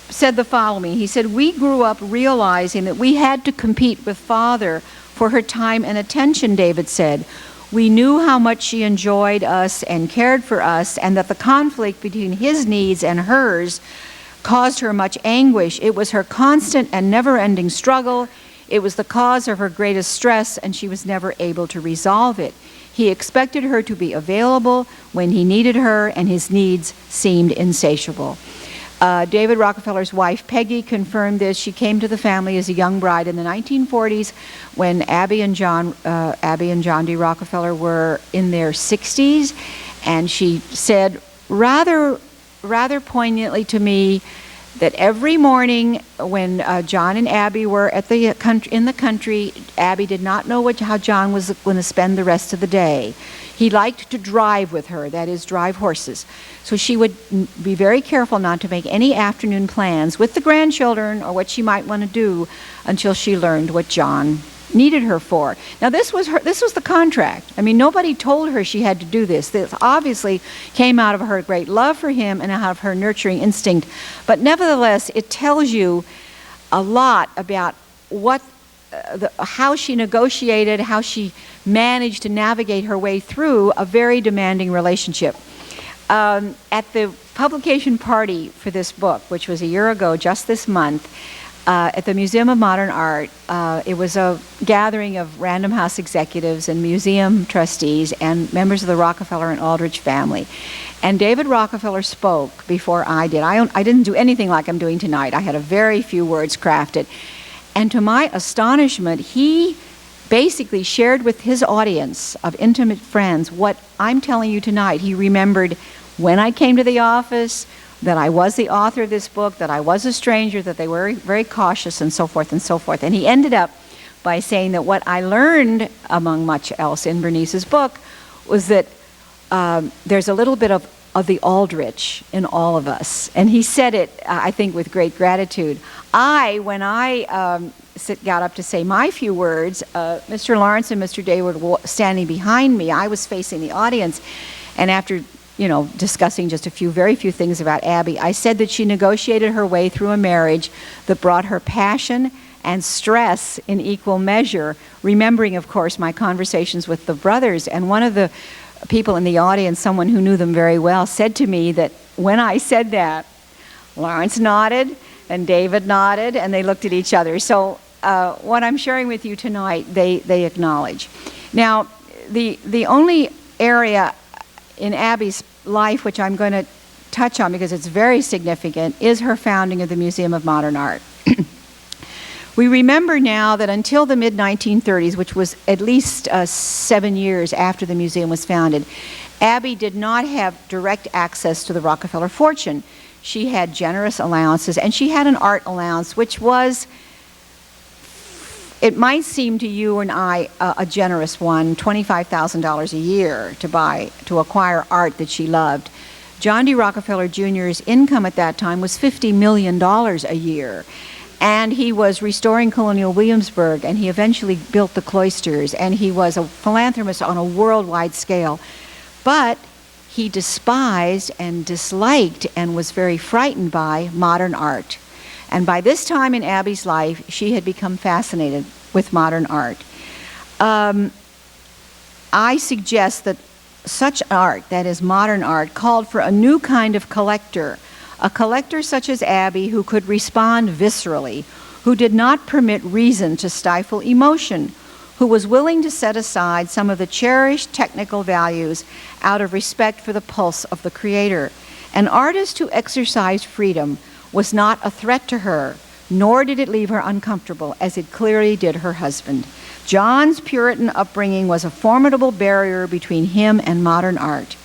said the following. He said, we grew up realizing that we had to compete with Father for her time and attention, David said. We knew how much she enjoyed us and cared for us, and that the conflict between his needs and hers caused her much anguish. It was her constant and never-ending struggle. It was the cause of her greatest stress, and she was never able to resolve it. He expected her to be available when he needed her, and his needs seemed insatiable. David Rockefeller's wife, Peggy, confirmed this. She came to the family as a young bride in the 1940s when Abby and John D. Rockefeller were in their 60s, and she said rather poignantly to me that every morning when John and Abby were in the country, Abby did not know how John was going to spend the rest of the day. He liked to drive with her, that is, drive horses. So she would be very careful not to make any afternoon plans with the grandchildren or what she might want to do until she learned what John needed her for. Now this was the contract. I mean, nobody told her she had to do this. This obviously came out of her great love for him and out of her nurturing instinct. But nevertheless, it tells you a lot about how she negotiated, how she managed to navigate her way through a very demanding relationship. At the publication party for this book, which was a year ago, just this month, at the Museum of Modern Art, it was a gathering of Random House executives and museum trustees and members of the Rockefeller and Aldrich family. And David Rockefeller spoke before I did. I didn't do anything like I'm doing tonight. I had a very few words crafted. And to my astonishment, he basically shared with his audience of intimate friends what I'm telling you tonight. He remembered when I came to the office, that I was the author of this book, that I was a stranger, that they were very cautious, and so forth and so forth. And he ended up by saying that what I learned, among much else, in Bernice's book was that there's a little bit of of the Aldrich in all of us. And he said it, I think, with great gratitude. When I got up to say my few words, Mr. Lawrence and Mr. Day were standing behind me. I was facing the audience. And after, discussing just very few things about Abby, I said that she negotiated her way through a marriage that brought her passion and stress in equal measure, remembering, of course, my conversations with the brothers. And one of the people in the audience, someone who knew them very well, said to me that when I said that, Lawrence nodded and David nodded, and they looked at each other. So what I'm sharing with you tonight, they acknowledge. Now, the only area in Abby's life which I'm going to touch on, because it's very significant, is her founding of the Museum of Modern Art. We remember now that until the mid-1930s, which was at least 7 years after the museum was founded, Abby did not have direct access to the Rockefeller fortune. She had generous allowances, and she had an art allowance, which was, it might seem to you and I a generous one, $25,000 a year to acquire art that she loved. John D. Rockefeller Jr.'s income at that time was $50 million a year. And he was restoring colonial Williamsburg, and he eventually built the cloisters, and he was a philanthropist on a worldwide scale. But he despised and disliked and was very frightened by modern art. And by this time in Abby's life, she had become fascinated with modern art. I suggest that such art, that is modern art, called for a new kind of collector, a collector such as Abby, who could respond viscerally, who did not permit reason to stifle emotion, who was willing to set aside some of the cherished technical values out of respect for the pulse of the creator. An artist who exercised freedom was not a threat to her, nor did it leave her uncomfortable, as it clearly did her husband. John's Puritan upbringing was a formidable barrier between him and modern art.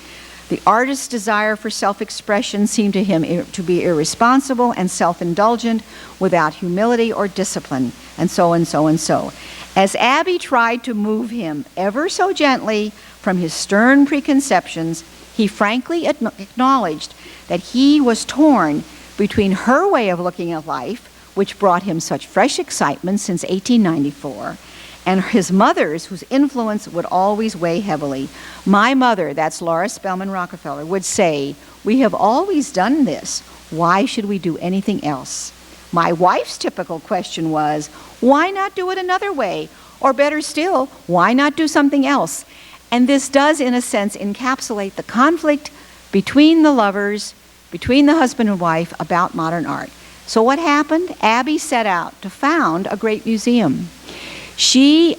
The artist's desire for self-expression seemed to him to be irresponsible and self-indulgent, without humility or discipline, and so and so and so. As Abby tried to move him ever so gently from his stern preconceptions, he frankly acknowledged that he was torn between her way of looking at life, which brought him such fresh excitement since 1894, and his mother's, whose influence would always weigh heavily. My mother, that's Laura Spelman Rockefeller, would say, "We have always done this. Why should we do anything else?" My wife's typical question was, why not do it another way? Or better still, why not do something else? And this does, in a sense, encapsulate the conflict between the lovers, between the husband and wife, about modern art. So what happened? Abby set out to found a great museum. She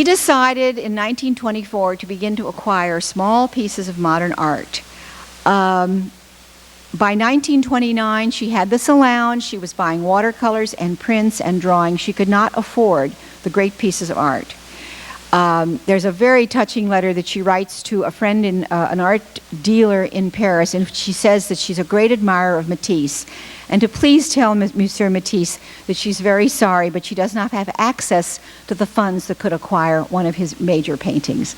decided in 1924 to begin to acquire small pieces of modern art. By 1929, she had this allowance. She was buying watercolors and prints and drawings. She could not afford the great pieces of art. There's a very touching letter that she writes to a friend, an art dealer in Paris, and she says that she's a great admirer of Matisse, and to please tell Monsieur Matisse that she's very sorry, but she does not have access to the funds that could acquire one of his major paintings.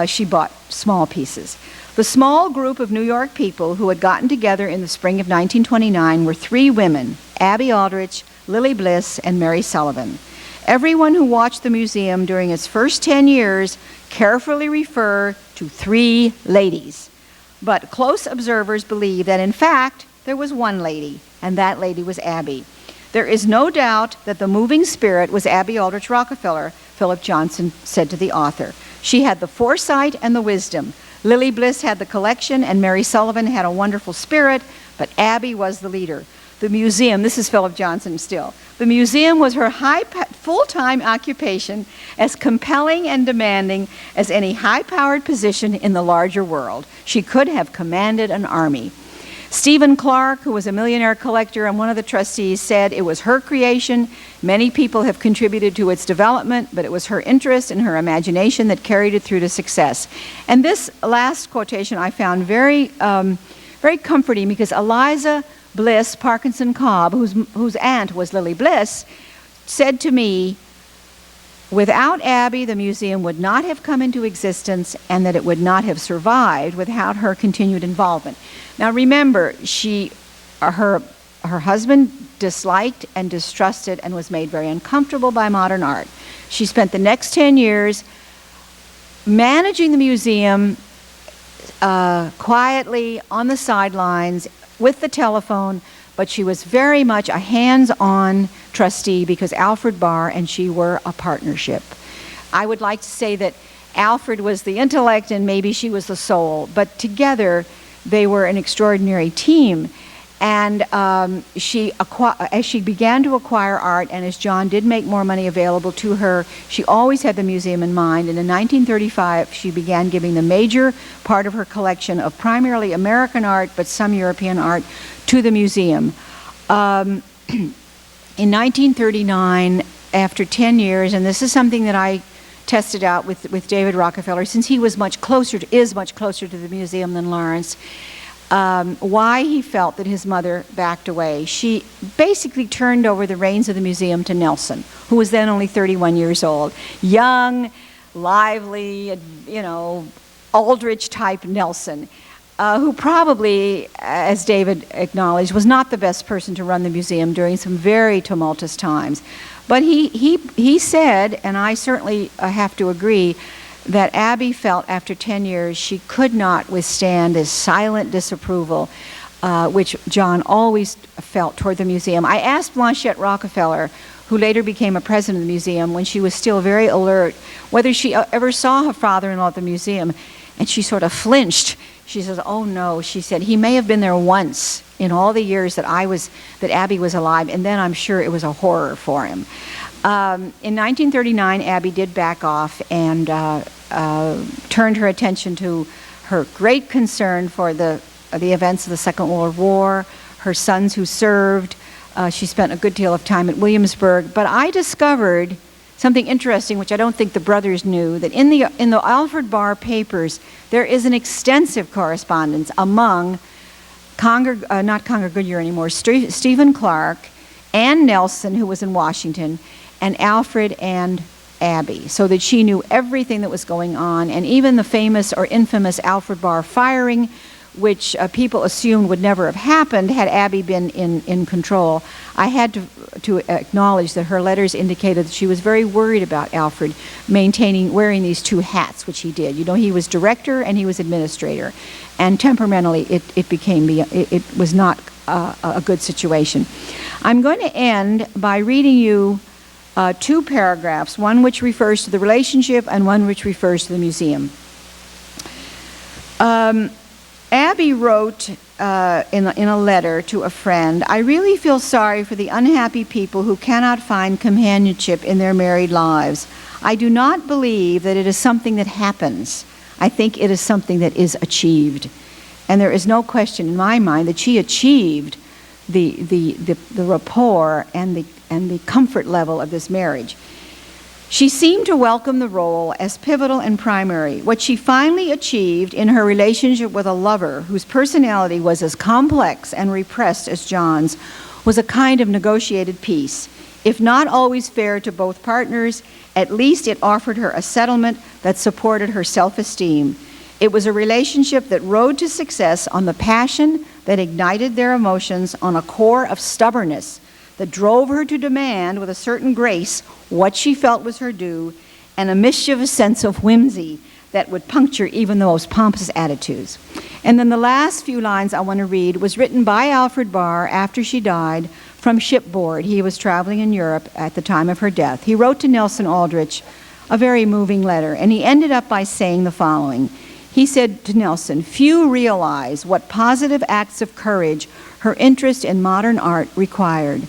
She bought small pieces. The small group of New York people who had gotten together in the spring of 1929 were three women: Abby Aldrich, Lily Bliss, and Mary Sullivan. Everyone who watched the museum during its first 10 years carefully refer to three ladies. But close observers believe that, in fact, there was one lady, and that lady was Abby. There is no doubt that the moving spirit was Abby Aldrich Rockefeller, Philip Johnson said to the author. She had the foresight and the wisdom. Lily Bliss had the collection, and Mary Sullivan had a wonderful spirit, but Abby was the leader. The museum, this is Philip Johnson still, the museum was her full-time occupation, as compelling and demanding as any high-powered position in the larger world. She could have commanded an army. Stephen Clark, who was a millionaire collector and one of the trustees, said it was her creation. Many people have contributed to its development, but it was her interest and her imagination that carried it through to success. And this last quotation I found very comforting, because Eliza Bliss Parkinson Cobb, whose aunt was Lily Bliss, said to me, Without Abby, the museum would not have come into existence, and that it would not have survived without her continued involvement. Now remember, her husband disliked and distrusted and was made very uncomfortable by modern art. She spent the next 10 years managing the museum quietly on the sidelines with the telephone, but she was very much a hands-on trustee because Alfred Barr and she were a partnership. I would like to say that Alfred was the intellect and maybe she was the soul, but together they were an extraordinary team. And as she began to acquire art, and as John did make more money available to her, she always had the museum in mind. And in 1935, she began giving the major part of her collection of primarily American art, but some European art, to the museum. In 1939, after 10 years, and this is something that I tested out with David Rockefeller, since he was much closer to the museum than Lawrence, why he felt that his mother backed away. She basically turned over the reins of the museum to Nelson, who was then only 31 years old. Young, lively, Aldrich-type Nelson, who probably, as David acknowledged, was not the best person to run the museum during some very tumultuous times. But he said, and I certainly have to agree, that Abby felt after 10 years she could not withstand this silent disapproval, which John always felt toward the museum. I asked Blanchette Rockefeller, who later became a president of the museum, when she was still very alert, whether she ever saw her father-in-law at the museum, and she sort of flinched. She says, "Oh no," she said, "he may have been there once in all the years that Abby was alive, and then I'm sure it was a horror for him." In 1939, Abby did back off and turned her attention to her great concern for the events of the Second World War, her sons who served. She spent a good deal of time at Williamsburg. But I discovered something interesting, which I don't think the brothers knew, that in the Alfred Barr papers, there is an extensive correspondence among not Conger Goodyear anymore, Stephen Clark, and Nelson, who was in Washington, and Alfred and Abby, so that she knew everything that was going on, and even the famous or infamous Alfred Barr firing, which people assumed would never have happened had Abby been in control. I had to acknowledge that her letters indicated that she was very worried about Alfred wearing these two hats, which he did. He was director and he was administrator, and temperamentally it was not a good situation. I'm going to end by reading you two paragraphs, one which refers to the relationship and one which refers to the museum. Abby wrote in a letter to a friend, "I really feel sorry for the unhappy people who cannot find companionship in their married lives. I do not believe that it is something that happens. I think it is something that is achieved." And there is no question in my mind that she achieved the rapport and the comfort level of this marriage. She seemed to welcome the role as pivotal and primary. What she finally achieved in her relationship with a lover whose personality was as complex and repressed as John's was a kind of negotiated peace. If not always fair to both partners, at least it offered her a settlement that supported her self-esteem. It was a relationship that rode to success on the passion that ignited their emotions, on a core of stubbornness that drove her to demand with a certain grace what she felt was her due, and a mischievous sense of whimsy that would puncture even the most pompous attitudes. And then the last few lines I want to read was written by Alfred Barr after she died from shipboard. He was traveling in Europe at the time of her death. He wrote to Nelson Aldrich a very moving letter, and he ended up by saying the following. He said to Nelson, "Few realize what positive acts of courage her interest in modern art required.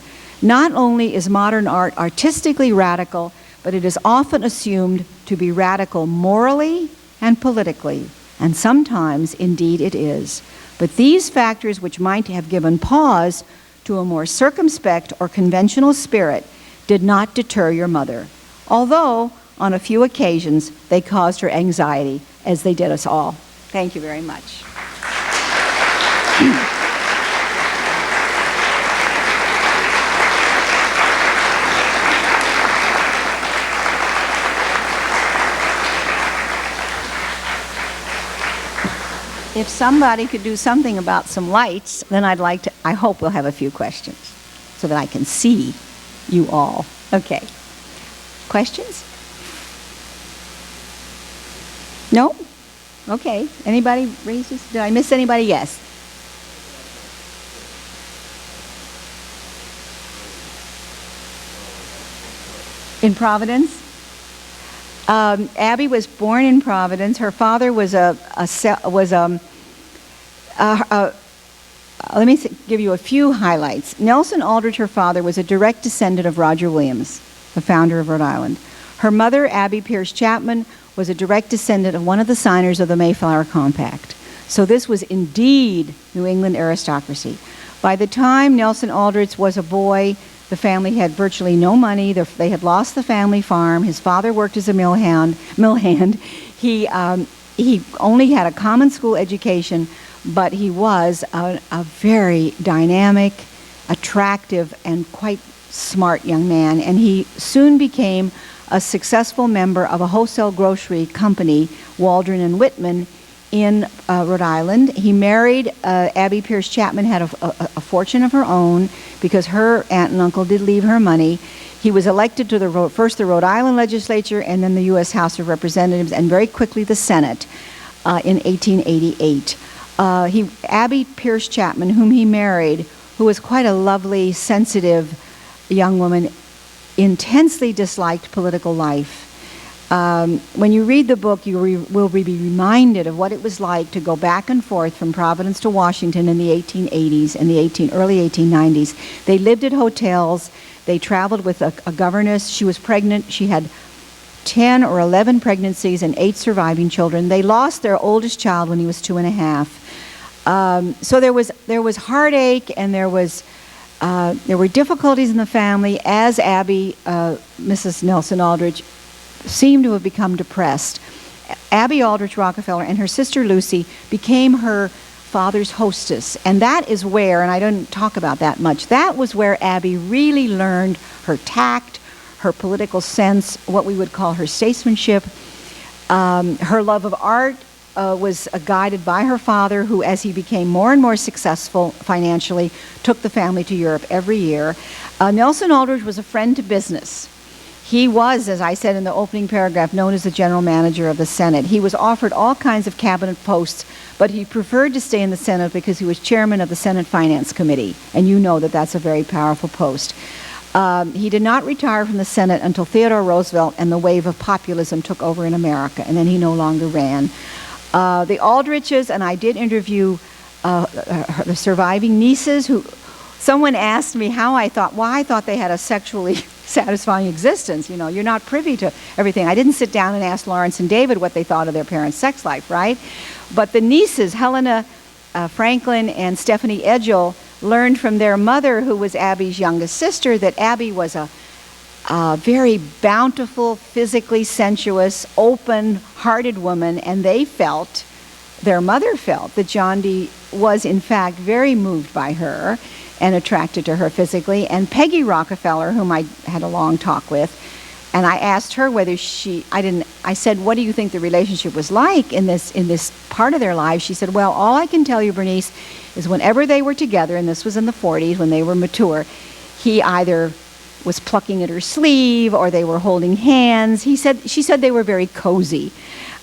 Not only is modern art artistically radical, but it is often assumed to be radical morally and politically, and sometimes, indeed, it is. But these factors, which might have given pause to a more circumspect or conventional spirit, did not deter your mother, although on a few occasions they caused her anxiety, as they did us all." Thank you very much. If somebody could do something about some lights, then I hope we'll have a few questions so that I can see you all. Okay. Questions? No? Okay. Anybody raises? Did I miss anybody? Yes. In Providence? Abby was born in Providence. Her father was let me give you a few highlights. Nelson Aldrich, her father, was a direct descendant of Roger Williams, the founder of Rhode Island. Her mother, Abby Pierce Chapman, was a direct descendant of one of the signers of the Mayflower Compact. So this was indeed New England aristocracy. By the time Nelson Aldrich was a boy, the family had virtually no money. They had lost the family farm. His father worked as a mill hand. He only had a common school education, but he was a very dynamic, attractive, and quite smart young man. And he soon became a successful member of a wholesale grocery company, Waldron and Whitman, in Rhode Island. He married Abby Pierce Chapman, had a fortune of her own because her aunt and uncle did leave her money. He was elected to first the Rhode Island legislature and then the U.S. House of Representatives and very quickly the Senate in 1888. Abby Pierce Chapman, whom he married, who was quite a lovely, sensitive young woman, intensely disliked political life. When you read the book, you will be reminded of what it was like to go back and forth from Providence to Washington in the 1880s and the early 1890s. They lived at hotels. They traveled with a governess. She was pregnant. She had 10 or 11 pregnancies and 8 surviving children. They lost their oldest child when he was 2.5. So there was heartache, and there were difficulties in the family as Abby, Mrs. Nelson Aldrich, seemed to have become depressed. Abby Aldrich Rockefeller and her sister Lucy became her father's hostess, and that is where, and I don't talk about that much, that was where Abby really learned her tact, her political sense, what we would call her statesmanship. Her love of art was guided by her father, who, as he became more and more successful financially, took the family to Europe every year. Nelson Aldrich was a friend to business. He was, as I said in the opening paragraph, known as the general manager of the Senate. He was offered all kinds of cabinet posts, but he preferred to stay in the Senate because he was chairman of the Senate Finance Committee, and you know that that's a very powerful post. He did not retire from the Senate until Theodore Roosevelt and the wave of populism took over in America, and then he no longer ran. The Aldriches, and I did interview the surviving nieces, who someone asked me why I thought they had a sexually satisfying existence. You know, you're not privy to everything. I didn't sit down and ask Lawrence and David what they thought of their parents' sex life, right? But the nieces, Helena Franklin and Stephanie Edgell, learned from their mother, who was Abby's youngest sister, that Abby was a very bountiful, physically sensuous, open-hearted woman, and their mother felt, that John D. was in fact very moved by her and attracted to her physically. And Peggy Rockefeller, whom I had a long talk with, and I asked her whether I said, what do you think the relationship was like in this part of their lives? She said, well, all I can tell you, Bernice, is whenever they were together, and this was in the 40s when they were mature, he either was plucking at her sleeve or they were holding hands. She said they were very cozy.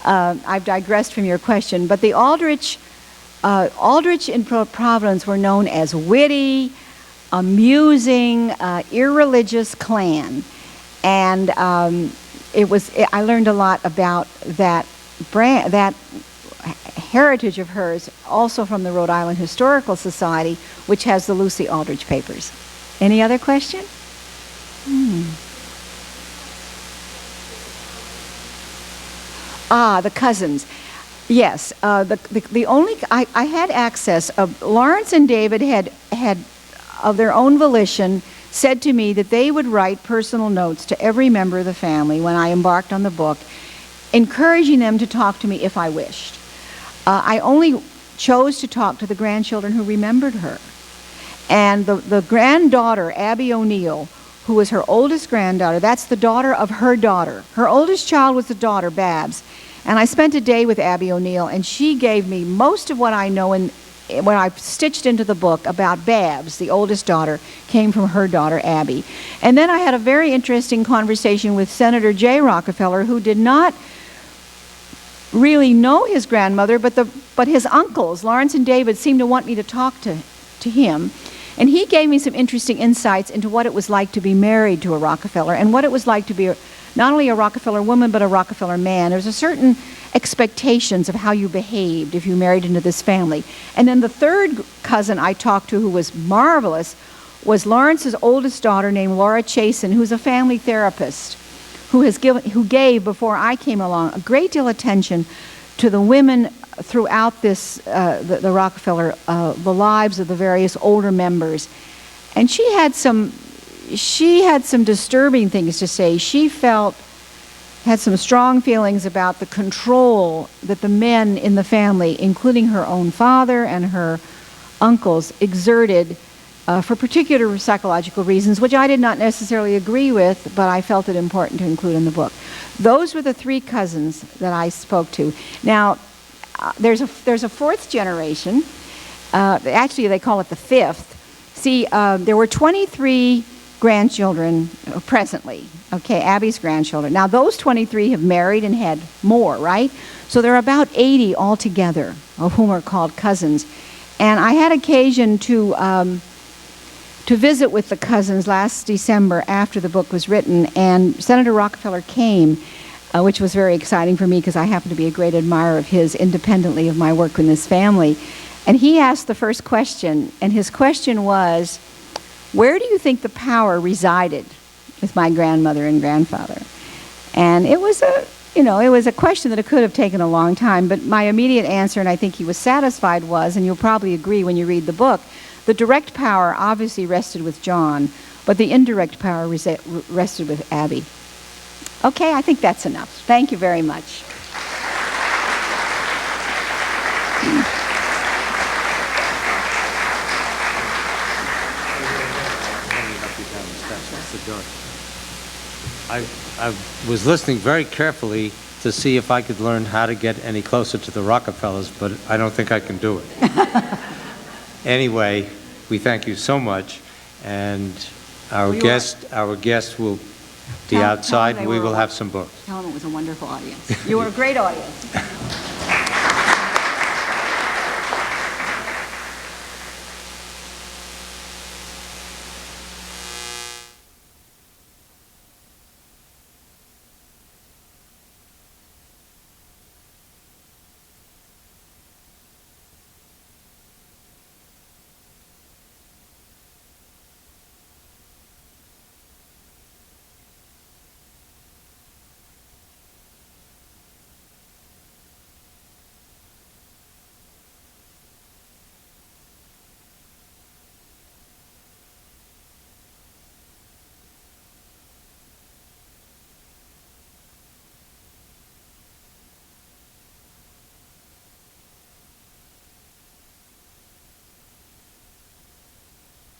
I've digressed from your question, but the Aldrich in Providence were known as witty, amusing, irreligious clan. And I learned a lot about that heritage of hers, also from the Rhode Island Historical Society, which has the Lucy Aldrich papers. Any other question? The cousins. Yes, the only I had access of Lawrence and David had of their own volition said to me that they would write personal notes to every member of the family when I embarked on the book, encouraging them to talk to me if I wished. I only chose to talk to the grandchildren who remembered her. And the granddaughter, Abby O'Neill, who was her oldest granddaughter, that's the daughter of her daughter. Her oldest child was the daughter, Babs. And I spent a day with Abby O'Neill, and she gave me most of what I know when I stitched into the book about Babs, the oldest daughter, came from her daughter, Abby. And then I had a very interesting conversation with Senator J. Rockefeller, who did not really know his grandmother, but his uncles, Lawrence and David, seemed to want me to talk to him. And he gave me some interesting insights into what it was like to be married to a Rockefeller and what it was like to be not only a Rockefeller woman, but a Rockefeller man. There was a certain expectations of how you behaved if you married into this family. And then the third cousin I talked to, who was marvelous, was Lawrence's oldest daughter named Laura Chasen, who's a family therapist, who gave, before I came along, a great deal of attention to the women throughout this, the Rockefeller, the lives of the various older members. And she had some disturbing things to say. She had some strong feelings about the control that the men in the family, including her own father and her uncles, exerted for particular psychological reasons, which I did not necessarily agree with, but I felt it important to include in the book. Those were the three cousins that I spoke to. Now, there's a fourth generation. Actually, they call it the fifth. See, there were 23 grandchildren presently, okay, Abby's grandchildren. Now, those 23 have married and had more, right? So there are about 80 altogether, of whom are called cousins. And I had occasion to visit with the cousins last December after the book was written, and Senator Rockefeller came, which was very exciting for me because I happen to be a great admirer of his, independently of my work in this family. And he asked the first question, and his question was, where do you think the power resided with my grandmother and grandfather? And it was a question that it could have taken a long time, but my immediate answer, and I think he was satisfied, was, and you'll probably agree when you read the book, the direct power obviously rested with John, but the indirect power rested with Abby. Okay, I think that's enough. Thank you very much. I was listening very carefully to see if I could learn how to get any closer to the Rockefellers, but I don't think I can do it. Anyway, we thank you so much, and our guest will be outside, and we will have some books. Tell them it was a wonderful audience. You were a great audience.